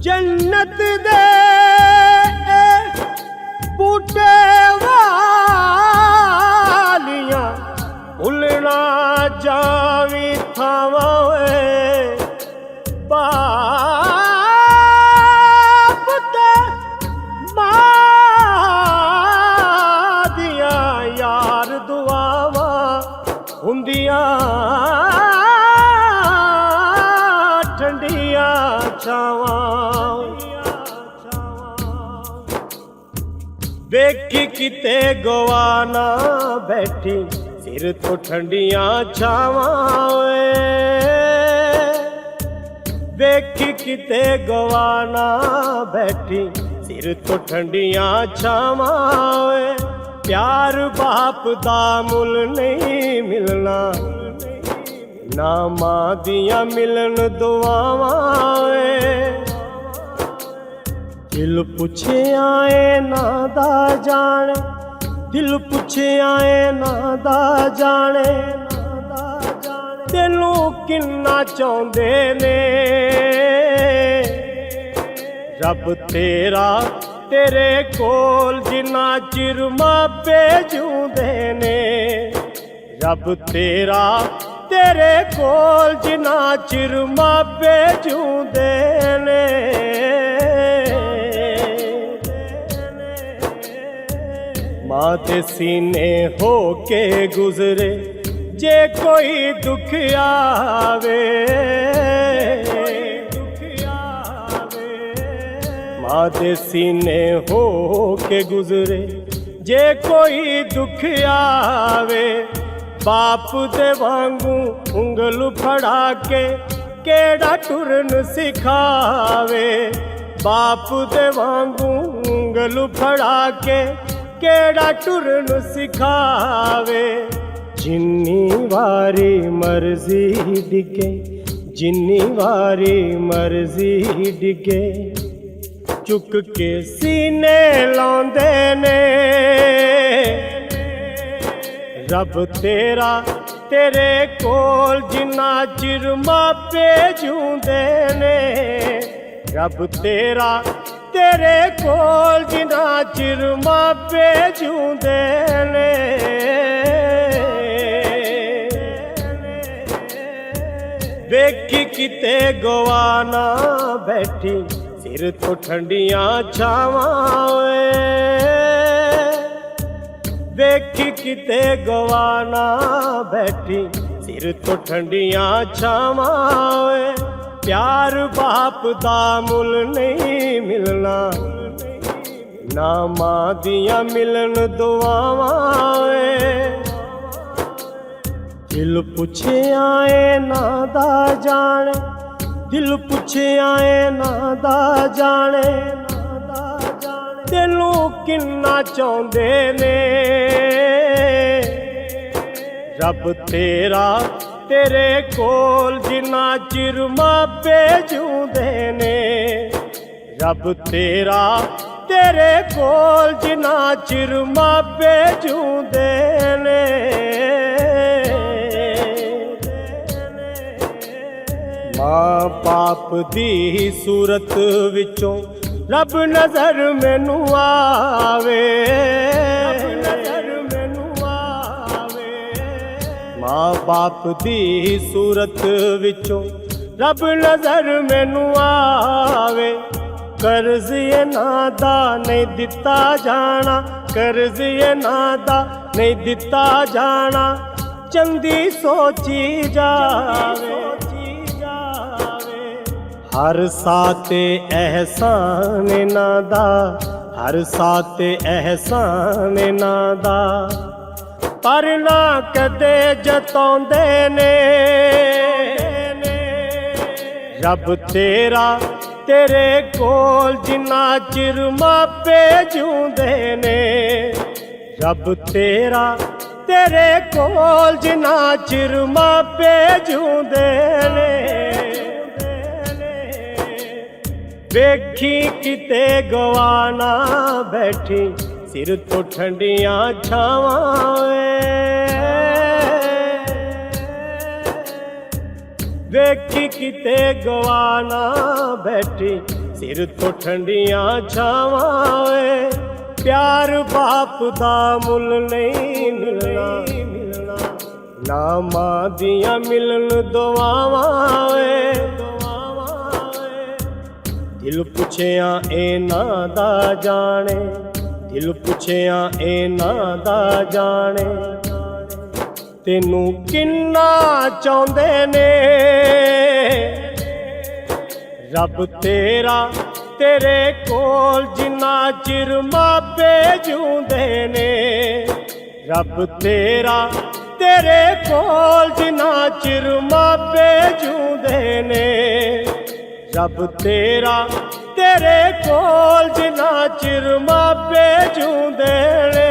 जन्नत दे बूटे वालियां भुलना जावी थावां बाप ते मां दियां यार दुआवां हुंदियां ठंडियां छावां। वेखी किते गवाना बैठी सिर तो ठंडियां छावां। वेखी किते गवाना बैठी सिर तो ठंडियां छावां। प्यार बाप दा मुल नहीं मिलना ना मां दियां मिलन दुआवां। दिल पुछे आए ना दा जाने, दिल पुछे आए ना दा जाने, तेनू किन्ना चाहुंदे ने रब तेरा तेरे कोल जिन्ना चिर मापे जूंदे ने। रब तेरा तेरे कोल जिन्ना चिर मापे जूंदे ने। मां दे सीने हो के गुजरे जे कोई दुख आवे। मां दे सीने हो के गुजरे जे कोई दुख आवे। बाप दे वांगू उंगल फड़ा के केड़ा टुरन सिखावे। बाप दे वांगू उंगल फड़ा के केड़ा टुरन सिखावे। जिन्नी वारी मर्जी डिगे, जिन्नी वारी मर्जी डिगे, चुक के सीने लांदे ने। रब तेरा तेरे कोल जिन्ना चिर मापे जूंदे ने। रब तेरा तेरे कोल जिन्ना चिर मापे जूंदे ने। वेखी किते गवाना बैठी सिर तो ठंडियां छावां। वेखी किते गवाना बैठी सिर तो ठंडियां छावां। प्यार बाप दा मुल नहीं मिलना ना मां दियां मिलन दुआवां। दिल पुछे आए ना दा जाने, दिल पुछे आए ना दा जाने, तेनू किन्ना चाहुंदे ने रब तेरा तेरे कोल जिन्ना चिर मापे जूंदे ने। रब तेरा तेरे कोल जिन्ना चिर मापे जूंदे ने। मां बाप दी सूरत विचों रब नजर मैनू आवे। मां बाप दी सूरत विचों रब नजर मैनू आवे। कर्ज ये नादा नहीं दिता जाना, कर्ज ये नादा नहीं दिता जाना, चंदी सोची जावे। हर साते एहसान नादा, हर साते एहसान नादा, पर ना कदे जताउंदे ने। रब तेरा तेरे कोल जिन्ना चिर मापे जूंदे ने। रब तेरा तेरे कोल जिन्ना चिर मापे जूंदे ने। वेखी किते गवाना बैठी सिर तो ठंडियां छावां। ਵੇਖੀ ਕਿਤੇ ਗਵਾਨਾ ਬੈਠੀ ਸਿਰ ਤੋਂ ਠੰਡੀਆਂ ਛਾਵਾਂ ਵੇ ਪਿਆਰ ਬਾਪ ਦਾ ਮੁੱਲ ਨਹੀਂ ਮਿਲਣਾ ਨਾ ਮਾਂ ਦੀਆਂ ਮਿਲਣ ਦੁਆਵਾਂ ਵੇ ਦਿਲ ਪੁੱਛਿਆ ਇਹਨਾਂ ਦਾ ਜਾਣੇ ਦਿਲ ਪੁੱਛਿਆ ਇਹਨਾਂ ਦਾ ਜਾਣੇ ਤੈਨੂੰ ਕਿੰਨਾ ਚਾਹੁੰਦੇ ਨੇ ਰੱਬ ਤੇਰਾ ਤੇਰੇ ਕੋਲ ਜਿੰਨਾ ਚਿਰ ਮਾਪੇ ਜਿਉਂਦੇ ਨੇ ਰੱਬ ਤੇਰਾ ਤੇਰੇ ਕੋਲ ਜਿੰਨਾ ਚਿਰ ਮਾਪੇ ਜਿਉਂਦੇ ਨੇ ਰੱਬ ਤੇਰਾ ਤੇਰੇ ਕੋਲ ਜਿੰਨਾ ਚਿਰ ਮਾਪੇ ਜਿਉਂਦੇ ਨੇ